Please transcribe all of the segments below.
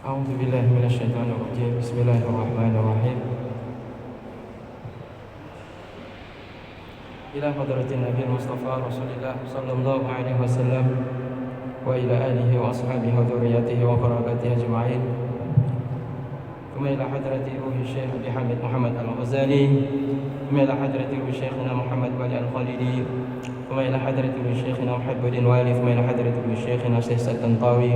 أعوذ بالله من الشيطان الرجيم. بسم الله الرحمن الرحيم. إلى حضرة النبي المصطفى رسول الله صلى الله عليه وسلم وإلى آله وأصحابه وذريته وقرابته أجمعين. ثم إلى حضرة روح الشيخ بحمد محمد الغزالي. ثم إلى حضرة روح شيخنا محمد ولي الخليلي. ثم إلى حضرة روح شيخنا محمد بن والي. ثم إلى حضرة روح شيخنا سيد الطنطاوي.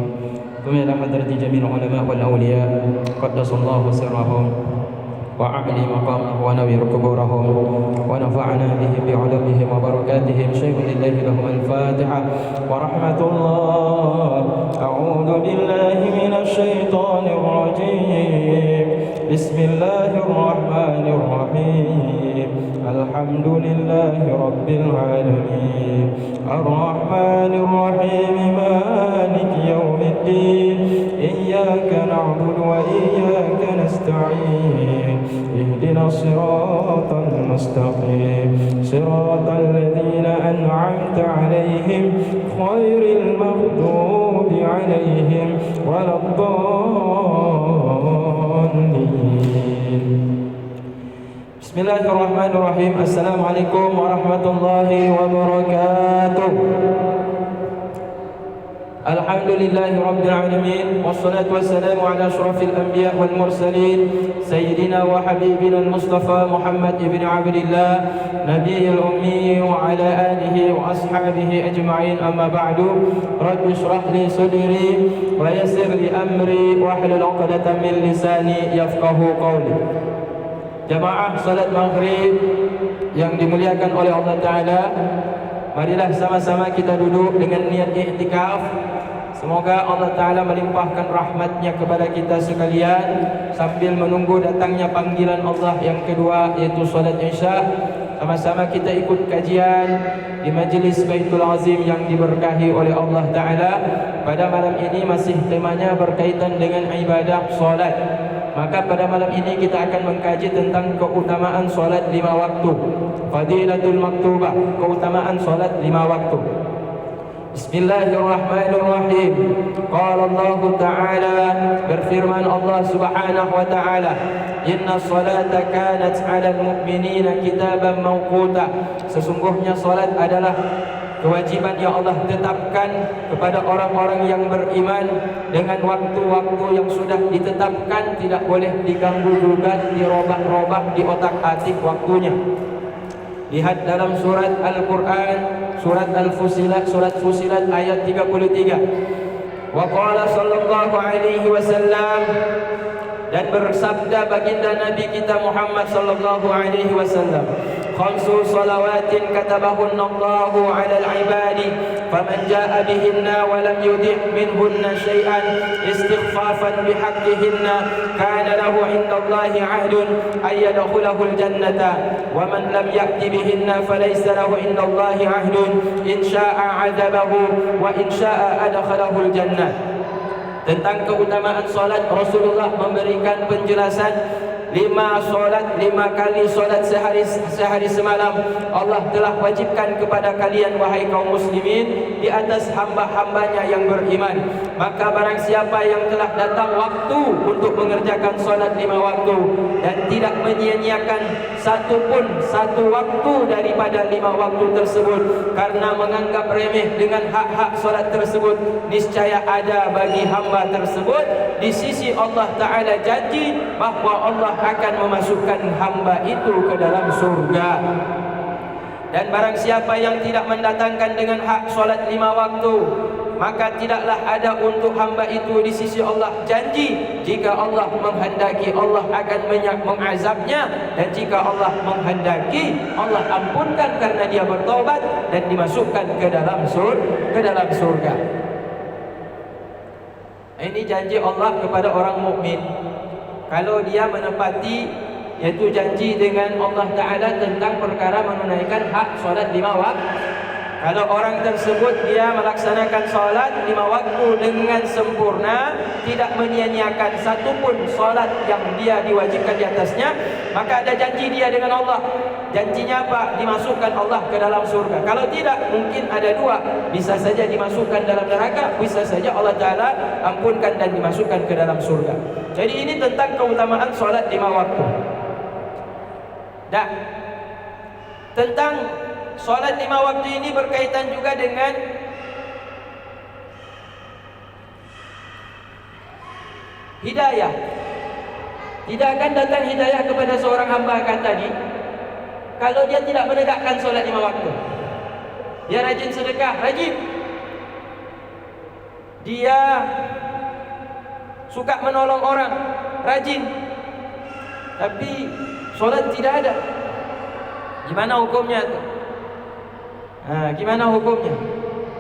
ثم إلى حضرة جميع العلماء والأولياء قدس الله سرهم وأعلي مقامه ونوير قبورهم ونفعنا به بعلومهم وبركاتهم. شيخ لله لهم الفاتحة ورحمة الله. أعوذ بالله من الشيطان الرجيم. بسم الله الرحمن الرحيم. الحمد لله رب العالمين الرحمن الرحيم مالك يوم الدين. إياك نعبد وإياك نستعين. اهدنا الصراط المستقيم صراط الذين أنعمت عليهم غير المغضوب عليهم ولا الضالين. Bismillahirrahmanirrahim. Assalamualaikum warahmatullahi wabarakatuh. Alhamdulillahi rabbil alamin. Wassalatu wassalamu ala asyrafil anbiya wal mursalin sayyidina wa habibina al-Mustafa Muhammad ibn Abdillah nabiyil ummi wa ala alihi wa ashabihi ajma'in. Amma ba'du. Rabbi shrah li sadri wa yassir li amri wahlul 'uqdatam min lisani yafqahu qawli. Jamaah salat maghrib yang dimuliakan oleh Allah Ta'ala, marilah sama-sama kita duduk dengan niat i'tikaf. Semoga Allah Ta'ala melimpahkan rahmatnya kepada kita sekalian sambil menunggu datangnya panggilan Allah yang kedua, yaitu salat isya. Sama-sama kita ikut kajian di majlis Baitul Azim yang diberkahi oleh Allah Ta'ala. Pada malam ini masih temanya berkaitan dengan ibadah salat. Maka pada malam ini kita akan mengkaji tentang keutamaan solat 5 waktu. Fadilatul maktubah, keutamaan solat 5 waktu. Bismillahirrahmanirrahim. Qala Allah Ta'ala, berfirman Allah Subhanahu wa Ta'ala, inna salata kanat 'alal mu'minina kitaban mawquta. Sesungguhnya salat adalah kewajiban yang Allah tetapkan kepada orang-orang yang beriman dengan waktu-waktu yang sudah ditetapkan, tidak boleh diganggu-gugat, dirobah-robah, diotak-atik waktunya. Lihat dalam surat Al-Quran, surat Al-Fusilat, surat Fusilat ayat 33. Wa qala sallallahu alaihi wasallam, dan bersabda baginda Nabi kita Muhammad sallallahu alaihi wasallam, khamsu salawatin katabahunna Allahu 'alal 'ibadi faman jaa'a bihinna wa lam yudi' minhunna syai'an istighfafan bihaqqihinna kana lahu 'indallahi 'ahdun ay yadkhulahul jannata wa man lam ya'ti bihinna falaysa lahu 'indallahi 'ahdun in syaa'a 'adzabahu wa in syaa'a adkhalahul jannah. Tentang keutamaan solat, Rasulullah memberikan penjelasan 5 solat, 5 kali solat sehari semalam Allah telah wajibkan kepada kalian wahai kaum muslimin di atas hamba-hambanya yang beriman. Maka barang siapa yang telah datang waktu untuk mengerjakan solat 5 waktu dan tidak menyia-nyiakan satu waktu daripada 5 waktu tersebut karena menganggap remeh dengan hak-hak solat tersebut, niscaya ada bagi hamba tersebut di sisi Allah Ta'ala janji bahawa Allah akan memasukkan hamba itu ke dalam surga. Dan barang siapa yang tidak mendatangkan dengan hak solat 5 waktu, maka tidaklah ada untuk hamba itu di sisi Allah janji. Jika Allah menghendaki, Allah akan mengazabnya, dan jika Allah menghendaki, Allah ampunkan karena dia bertaubat dan dimasukkan ke dalam surga. Ini janji Allah kepada orang mukmin. Kalau dia menepati, yaitu janji dengan Allah Ta'ala tentang perkara menunaikan hak solat 5 waktu. Kalau orang tersebut dia melaksanakan solat 5 waktu dengan sempurna, tidak menyia-nyiakan satu pun solat yang dia diwajibkan di atasnya, maka ada janji dia dengan Allah. Janjinya apa? Dimasukkan Allah ke dalam surga. Kalau tidak, mungkin ada dua. Bisa saja dimasukkan dalam neraka, bisa saja Allah Ta'ala ampunkan dan dimasukkan ke dalam surga. Jadi ini tentang keutamaan solat 5 waktu. Dan tentang solat 5 waktu ini berkaitan juga dengan hidayah. Tidak akan datang hidayah kepada seorang hamba akan tadi kalau dia tidak menegakkan solat 5 waktu. Dia rajin sedekah, rajin. Dia suka menolong orang, rajin. Tapi solat tidak ada. Gimana hukumnya itu? Gimana hukumnya?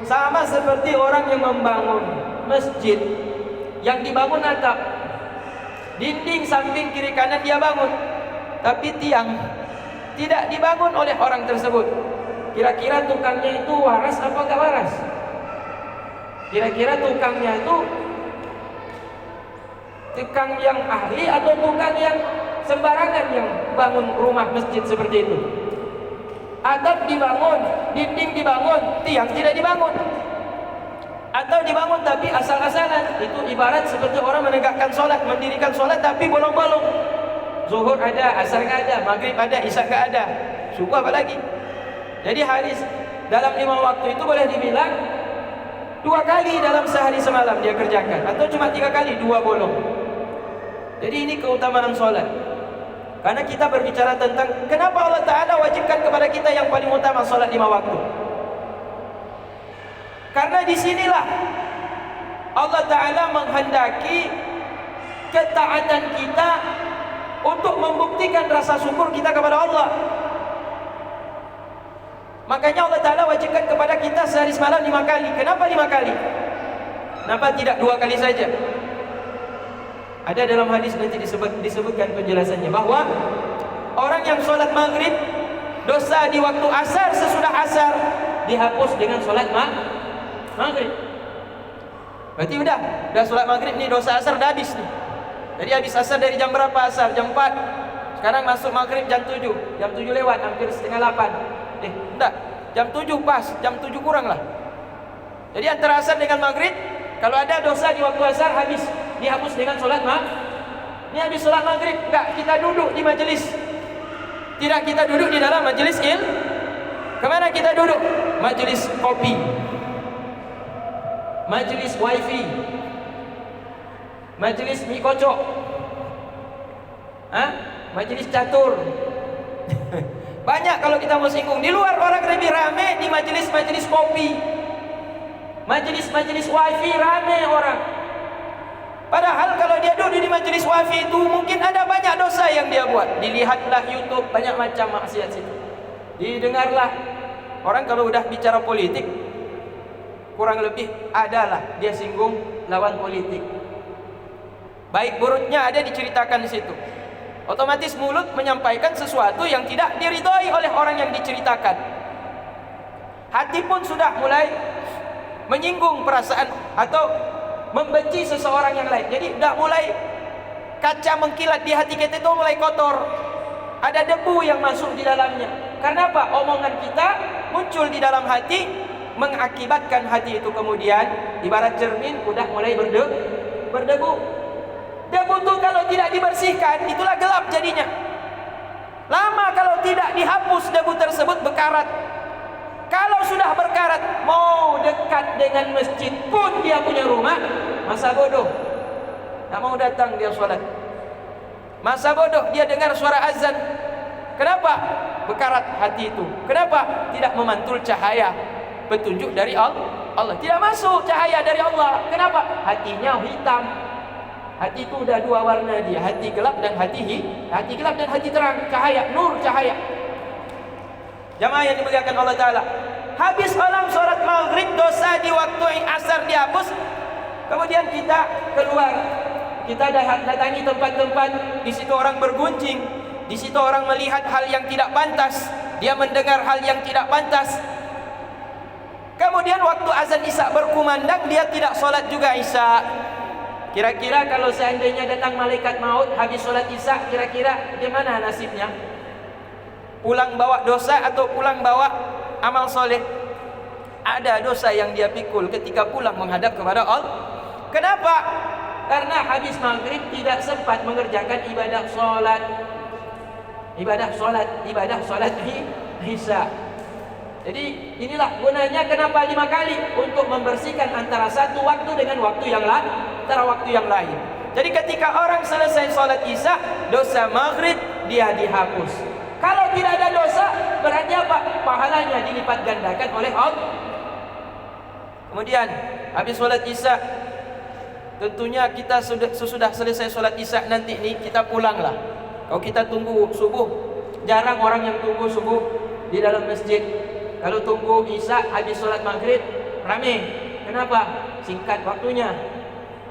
Sama seperti orang yang membangun masjid, yang dibangun atap, dinding samping kiri kanan dia bangun, tapi tiang tidak dibangun oleh orang tersebut. Kira-kira tukangnya itu waras apa enggak waras? Kira-kira tukangnya itu tukang yang ahli atau tukang yang sembarangan yang bangun rumah masjid seperti itu? Atap dibangun, dinding dibangun, tiang tidak dibangun. Atau dibangun tapi asal-asalan. Itu ibarat seperti orang menegakkan solat, mendirikan solat tapi bolong-bolong. Zuhur ada, asar nggak ada, maghrib ada, isya nggak ada, subuh apa lagi? Jadi hadis dalam 5 waktu itu boleh dibilang 2 kali dalam sehari semalam dia kerjakan, atau cuma 3 kali, 2 bolong. Jadi ini keutamaan solat. Karena kita berbicara tentang kenapa Allah Ta'ala wajibkan kepada kita yang paling utama solat 5 waktu. Karena disinilah Allah Ta'ala menghendaki ketaatan kita untuk membuktikan rasa syukur kita kepada Allah. Makanya Allah Ta'ala wajibkan kepada kita sehari semalam 5 kali. Kenapa 5 kali? Kenapa tidak 2 kali saja? Ada dalam hadis nanti disebutkan penjelasannya bahwa orang yang sholat maghrib, dosa di waktu asar sesudah asar dihapus dengan sholat maghrib. Berarti udah sholat maghrib nih, dosa asar udah habis nih. Jadi habis asar dari jam berapa asar? Jam 4. Sekarang masuk maghrib jam 7. Jam 7 lewat, hampir setengah 8. Enggak, jam 7 pas, jam 7 kurang lah. Jadi antara asar dengan maghrib, kalau ada dosa di waktu asar habis, dihapus dengan sholat Ini habis sholat maghrib, enggak, kita duduk di majelis. Tidak kita duduk di dalam majelis Kemana kita duduk? Majelis kopi, majelis wifi, majelis mie kocok, majelis catur. Banyak kalau kita mau singgung. Di luar orang lebih rame di majelis-majelis kopi, majelis-majelis wifi rame orang. Padahal kalau dia duduk di majelis wifi itu mungkin ada banyak dosa yang dia buat. Dilihatlah YouTube, banyak macam maksiat situ. Didengarlah. Orang kalau udah bicara politik, kurang lebih adalah dia singgung lawan politik. Baik buruknya ada diceritakan di situ. Otomatis mulut menyampaikan sesuatu yang tidak diridhoi oleh orang yang diceritakan. Hati pun sudah mulai menyinggung perasaan atau membenci seseorang yang lain. Jadi sudah mulai kaca mengkilat di hati kita itu mulai kotor. Ada debu yang masuk di dalamnya. Karena apa? Omongan kita muncul di dalam hati, mengakibatkan hati itu kemudian ibarat cermin udah mulai berdebu. Debu itu kalau tidak dibersihkan, itulah gelap jadinya. Lama kalau tidak dihapus debu tersebut berkarat. Kalau sudah berkarat, mau dekat dengan masjid pun dia punya rumah, masa bodoh. Tak mau datang dia sholat. Masa bodoh dia dengar suara azan. Kenapa? Berkarat hati itu. Kenapa? Tidak memantul cahaya petunjuk dari Allah. Tidak masuk cahaya dari Allah. Kenapa? Hatinya hitam. Hati itu udah 2 warna dia, hati gelap dan hati gelap dan hati terang, cahaya, nur cahaya. Jamaah yang dimuliakan Allah Ta'ala, habis malam sholat maghrib, dosa di waktu asar dihapus. Kemudian kita keluar, kita datangi tempat-tempat, di situ orang bergunjing, di situ orang melihat hal yang tidak pantas, dia mendengar hal yang tidak pantas. Kemudian waktu azan Isya berkumandang, dia tidak sholat juga Isya. Kira-kira kalau seandainya datang malaikat maut habis sholat Isya, kira-kira gimana nasibnya? Pulang bawa dosa atau pulang bawa amal soleh? Ada dosa yang dia pikul ketika pulang menghadap kepada Allah. Kenapa? Karena habis maghrib tidak sempat mengerjakan ibadah solat Isya. Jadi inilah gunanya kenapa 5 kali, untuk membersihkan antara satu waktu dengan waktu yang lain, antara waktu yang lain. Jadi ketika orang selesai sholat Isya, dosa maghrib dia dihapus. Kalau tidak ada dosa, berarti apa? Pahalanya dilipat gandakan oleh Allah. Kemudian habis sholat Isya, tentunya kita sudah selesai sholat Isya nanti nih, kita pulanglah. Kalau kita tunggu subuh, jarang orang yang tunggu subuh di dalam masjid. Kalau tunggu Isya habis sholat maghrib, rame. Kenapa? Singkat waktunya.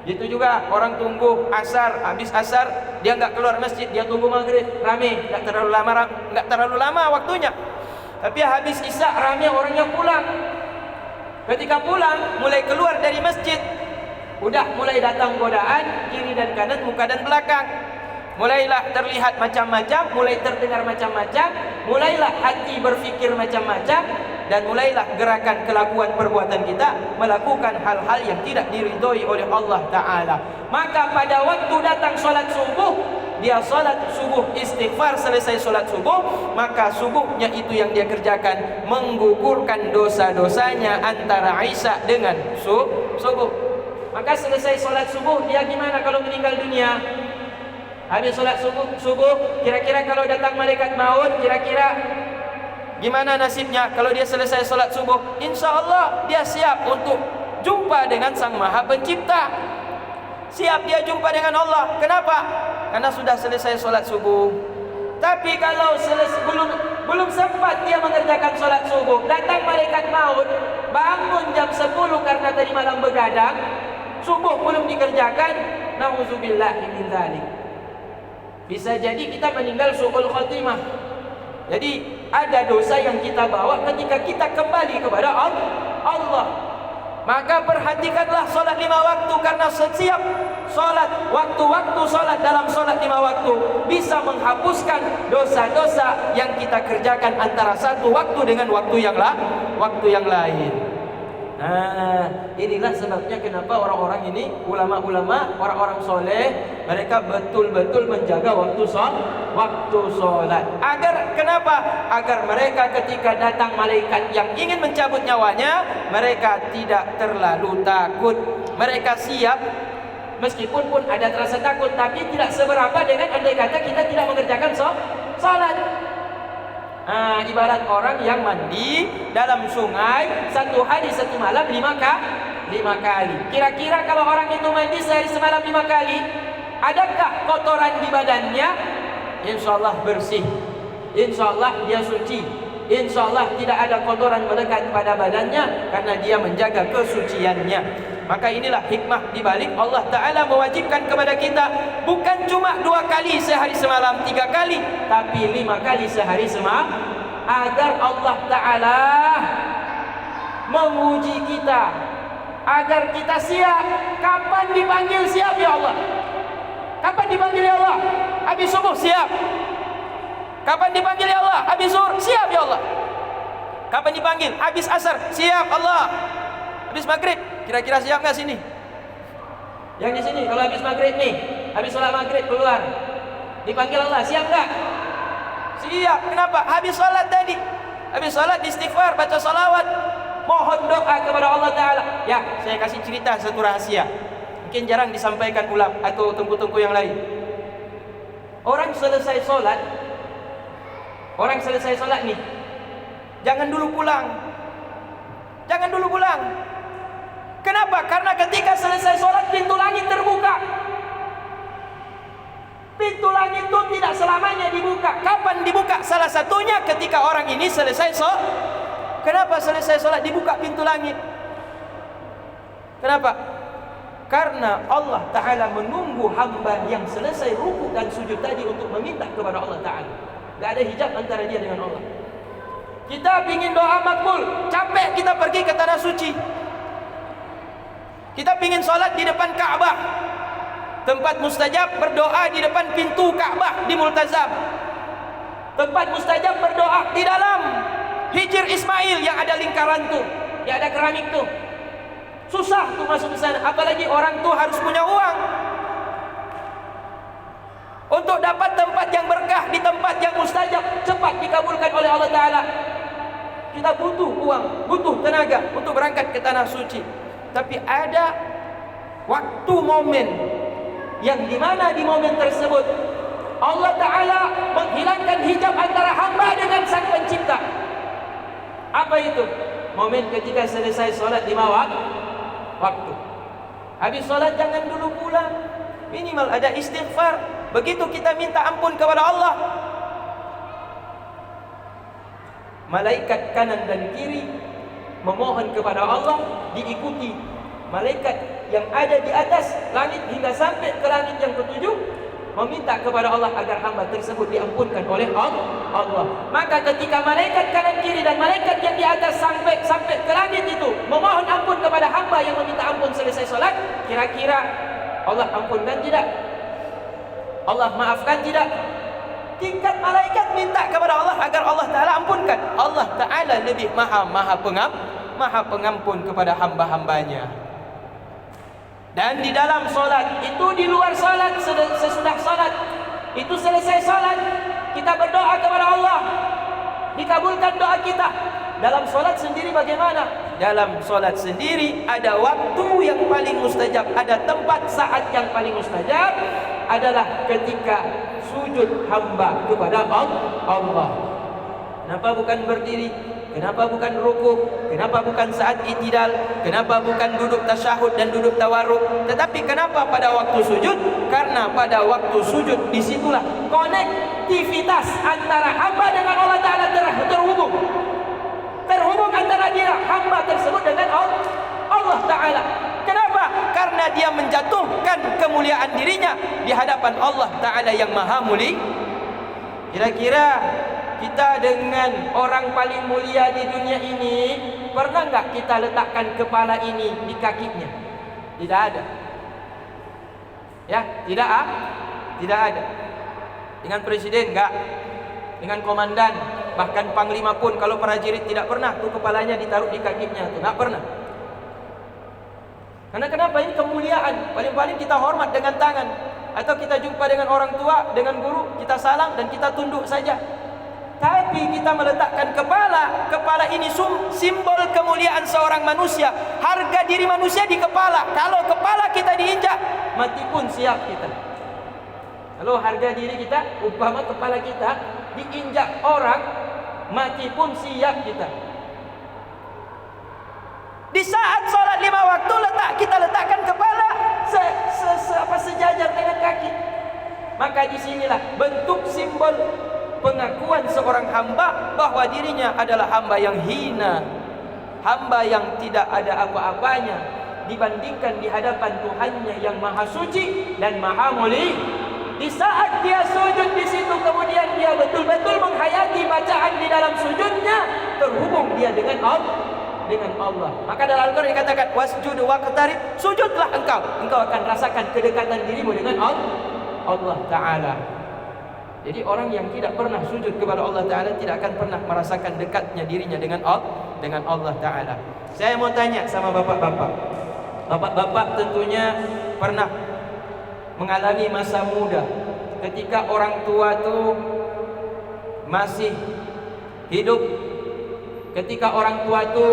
Gitu juga orang tunggu asar, habis asar dia nggak keluar masjid, dia tunggu maghrib, rame. Nggak terlalu lama waktunya. Tapi habis Isya rame orang yang pulang. Ketika pulang, mulai keluar dari masjid, udah mulai datang godaan kiri dan kanan, muka dan belakang. Mulailah terlihat macam-macam, mulai terdengar macam-macam, mulailah hati berfikir macam-macam, dan mulailah gerakan kelakuan perbuatan kita melakukan hal-hal yang tidak diridhoi oleh Allah Ta'ala. Maka pada waktu datang sholat subuh, dia sholat subuh istighfar, selesai sholat subuh, maka subuhnya itu yang dia kerjakan menggugurkan dosa-dosanya antara Isya dengan subuh. Maka selesai sholat subuh, dia gimana kalau meninggal dunia? Habis sholat subuh, kira-kira kalau datang malaikat maut, kira-kira gimana nasibnya? Kalau dia selesai sholat subuh, insya Allah dia siap untuk jumpa dengan Sang Maha Pencipta. Siap dia jumpa dengan Allah. Kenapa? Karena sudah selesai sholat subuh. Tapi kalau belum sempat dia mengerjakan sholat subuh, datang malaikat maut, bangun jam 10 karena tadi malam begadang, subuh belum dikerjakan, na'udzubillahi min dzalik. Bisa jadi kita meninggal su'ul khatimah. Jadi ada dosa yang kita bawa ketika kita kembali kepada Allah. Maka perhatikanlah sholat 5 waktu, karena setiap sholat, waktu-waktu sholat dalam sholat 5 waktu bisa menghapuskan dosa-dosa yang kita kerjakan antara satu waktu dengan waktu yang lain. Inilah sebabnya kenapa orang-orang ini, ulama-ulama, orang-orang soleh, mereka betul-betul menjaga waktu sholat. Kenapa? Agar mereka ketika datang malaikat yang ingin mencabut nyawanya, mereka tidak terlalu takut. Mereka siap, meskipun pun ada rasa takut, tapi tidak seberapa dengan andai kata kita tidak mengerjakan sholat. Ibarat orang yang mandi dalam sungai 1 hari 1 malam 5 kali. Kira-kira kalau orang itu mandi sehari semalam 5 kali, adakah kotoran di badannya? Insya Allah bersih, insya Allah dia suci, insya Allah tidak ada kotoran melekat pada badannya, karena dia menjaga kesuciannya. Maka inilah hikmah dibalik Allah Ta'ala mewajibkan kepada kita bukan cuma 2 kali sehari semalam, 3 kali, tapi 5 kali sehari semalam, agar Allah Ta'ala menguji kita, agar kita siap. Kapan dipanggil siap ya Allah? Kapan dipanggil ya Allah? Habis subuh siap. Kapan dipanggil ya Allah? Habis zuhur siap ya Allah. Kapan dipanggil? Habis asar siap Allah. Habis maghrib, kira-kira siap nggak sini? Yang di sini kalau habis maghrib nih, habis sholat maghrib keluar, dipanggil Allah, siap nggak? Siap. Kenapa? Habis sholat tadi, habis sholat istighfar, baca salawat, mohon doa kepada Allah Ta'ala. Ya, saya kasih cerita satu rahasia, mungkin jarang disampaikan ulang atau tungku-tungku yang lain. Orang selesai sholat nih, jangan dulu pulang. Kenapa? Karena ketika selesai sholat, pintu langit terbuka. Pintu langit itu tidak selamanya dibuka. Kapan dibuka? Salah satunya ketika orang ini selesai sholat. Kenapa selesai sholat dibuka pintu langit? Kenapa? Karena Allah Ta'ala menunggu hamba yang selesai ruku dan sujud tadi untuk meminta kepada Allah Ta'ala. Gak ada hijab antara dia dengan Allah. Kita ingin doa makbul, capek kita kita pergi ke tanah suci. Kita ingin solat di depan Ka'bah, tempat mustajab berdoa di depan pintu Ka'bah di Multazam. Tempat mustajab berdoa di dalam Hijr Ismail yang ada lingkaran tu, yang ada keramik tu. Susah tu masuk ke sana, apalagi orang tu harus punya uang untuk dapat tempat yang berkah di tempat yang mustajab, cepat dikabulkan oleh Allah Ta'ala. Kita butuh uang, butuh tenaga untuk berangkat ke tanah suci. Tapi ada waktu momen yang dimana di momen tersebut Allah Ta'ala menghilangkan hijab antara hamba dengan Sang Pencipta. Apa itu? Momen ketika selesai solat 5 waktu. Habis solat jangan dulu pulang, minimal ada istighfar. Begitu kita minta ampun kepada Allah, malaikat kanan dan kiri memohon kepada Allah, diikuti malaikat yang ada di atas langit hingga sampai ke langit yang ketujuh, meminta kepada Allah agar hamba tersebut diampunkan oleh Allah. Maka ketika malaikat kanan kiri dan malaikat yang di atas sampai ke langit itu memohon ampun kepada hamba yang meminta ampun selesai solat, kira-kira Allah ampunkan tidak? Allah maafkan tidak? Tingkat malaikat minta kepada Allah agar Allah Ta'ala ampunkan. Allah Ta'ala lebih maha pengampun kepada hamba-hambanya. Dan di dalam solat, itu di luar solat, sesudah solat, itu selesai solat, kita berdoa kepada Allah, dikabulkan doa kita. Dalam solat sendiri bagaimana? Dalam solat sendiri ada waktu yang paling mustajab, ada tempat saat yang paling mustajab, adalah ketika sujud hamba kepada Allah. Kenapa bukan berdiri? Kenapa bukan rukuk? Kenapa bukan saat i'tidal? Kenapa bukan duduk tasyahud dan duduk tawarruk? Tetapi kenapa pada waktu sujud? Karena pada waktu sujud disitulah konektivitas antara hamba dengan Allah Ta'ala terhubung. Terhubung antara dia hamba tersebut dengan Allah Ta'ala. Kenapa? Karena dia menjatuhkan kemuliaan dirinya di hadapan Allah Ta'ala yang maha mulia. Kira-kira kita dengan orang paling mulia di dunia ini, pernah enggak kita letakkan kepala ini di kakinya? Tidak ada. Ya, tidak ada. Dengan presiden enggak, dengan komandan, bahkan panglima pun kalau prajurit tidak pernah tuh kepalanya ditaruh di kakinya, tuh enggak pernah. Karena kenapa? Ini kemuliaan. Paling-paling kita hormat dengan tangan, atau kita jumpa dengan orang tua, dengan guru, kita salam dan kita tunduk saja. Tapi kita meletakkan kepala ini simbol kemuliaan seorang manusia. Harga diri manusia di kepala. Kalau kepala kita diinjak, mati pun siap kita. Kalau harga diri kita, umpama kepala kita diinjak orang, mati pun siap kita. Di saat sholat 5 waktu kita letakkan kepala sejajar dengan kaki. Maka disinilah bentuk simbol pengakuan seorang hamba bahwa dirinya adalah hamba yang hina, hamba yang tidak ada apa-apanya dibandingkan di hadapan Tuhannya yang maha suci dan maha mulia. Di saat dia sujud di situ, kemudian dia betul-betul menghayati bacaan di dalam sujudnya, terhubung dia dengan Allah. Maka dalam Al-Quran dikatakan wasjud waqtarib, sujudlah engkau akan rasakan kedekatan dirimu dengan Allah Ta'ala. Jadi orang yang tidak pernah sujud kepada Allah Ta'ala tidak akan pernah merasakan dekatnya dirinya dengan Allah Ta'ala. Saya mau tanya sama bapak-bapak. Bapak-bapak tentunya pernah mengalami masa muda ketika orang tua tu masih hidup, ketika orang tua tu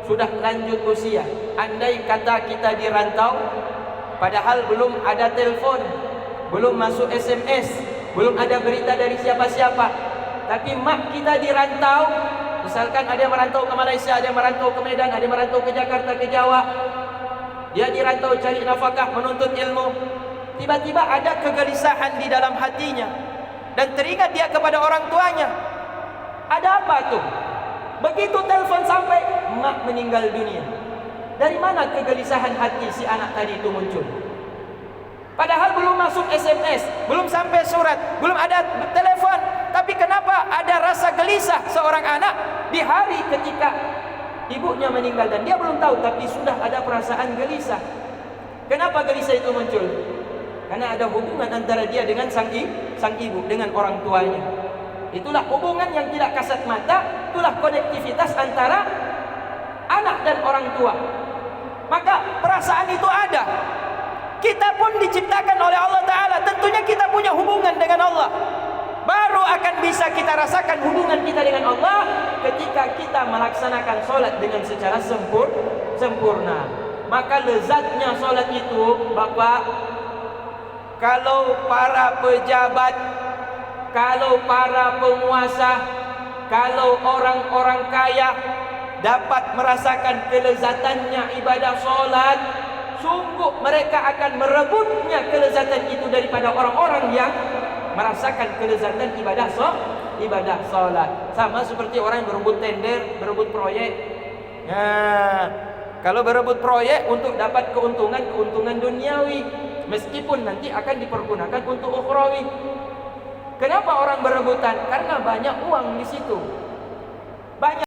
sudah lanjut usia. Andai kata kita di rantau, padahal belum ada telepon, belum masuk SMS, belum ada berita dari siapa-siapa, tapi mak kita di rantau. Misalkan ada yang merantau ke Malaysia, ada yang merantau ke Medan, ada yang merantau ke Jakarta, ke Jawa. Dia di rantau cari nafkah, menuntut ilmu. Tiba-tiba ada kegelisahan di dalam hatinya dan teringat dia kepada orang tuanya. Ada apa tuh? Begitu telepon sampai, mak meninggal dunia. Dari mana kegelisahan hati si anak tadi itu muncul? Padahal belum masuk SMS, belum sampai surat, belum ada telepon. Tapi kenapa ada rasa gelisah seorang anak di hari ketika ibunya meninggal dan dia belum tahu, tapi sudah ada perasaan gelisah. Kenapa gelisah itu muncul? Karena ada hubungan antara dia dengan sang ibu, dengan orang tuanya. Itulah hubungan yang tidak kasat mata, itulah konektivitas antara anak dan orang tua. Maka perasaan itu ada. Kita pun diciptakan oleh Allah Ta'ala, tentunya kita punya hubungan dengan Allah. Baru akan bisa kita rasakan hubungan kita dengan Allah ketika kita melaksanakan solat dengan secara sempurna. Maka lezatnya solat itu, Bapak, kalau para pejabat, kalau para penguasa, kalau orang-orang kaya dapat merasakan kelezatannya ibadah solat, sungguh mereka akan merebutnya kelezatan itu daripada orang-orang yang merasakan kelezatan ibadah solat. Sama seperti orang yang berebut tender, berebut proyek. Nah, kalau berebut proyek untuk dapat keuntungan duniawi, meskipun nanti akan dipergunakan untuk ukhrawi. Kenapa orang berebutan? Karena banyak uang di situ. Banyak